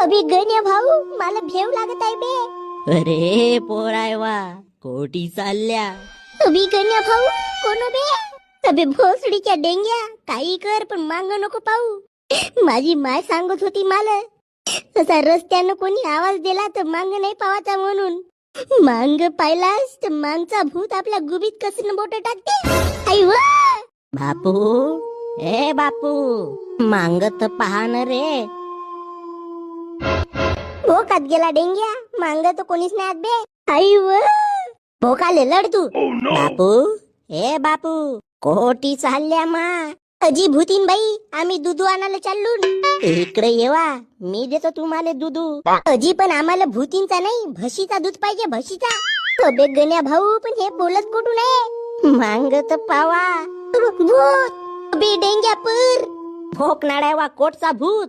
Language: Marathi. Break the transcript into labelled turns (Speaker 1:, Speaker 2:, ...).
Speaker 1: अभि गण्या भाऊ मला भेव लागत आहे बे.
Speaker 2: अरे पोराय वा कोटी चालल्या.
Speaker 1: अभि गण्या भाऊ कोण बे. अबे भोसडीच्या डेंग्या काही कर पण मांग नको पाहू. माझी माय सांगत होती मला तसा रस्त्यानं कोणी आवाज दिला तर मांग नाही पावाचा म्हणून. मांग पाहिलास तर मांगचा भूत आपल्या गुबीत कसं बोट टाकते. आई वा
Speaker 2: बापू ए बापू मांगत पहा न रे.
Speaker 1: भोकात गेला डेंग्या. मांग तर कोणीच नाही आत बे. आई व भोकाले लढ तू.
Speaker 2: बापू ए बापू कोटी चालल्या मा.
Speaker 1: अजी भूतीन बाई आम्ही दुधू आणायला चाललो.
Speaker 2: इकडे येवा मी देतो तुम्हाला दुधू.
Speaker 1: अजी पण आम्हाला भूतींचा नाही म्हशीचा दूध पाहिजे म्हशीचा. अबे गण्या भाऊ पण हे बोलत कुठून आहे.
Speaker 2: मांगत पावा
Speaker 1: भूत. अबे डेंग्या पर
Speaker 2: भोकनाड्या वा कोटचा भूत.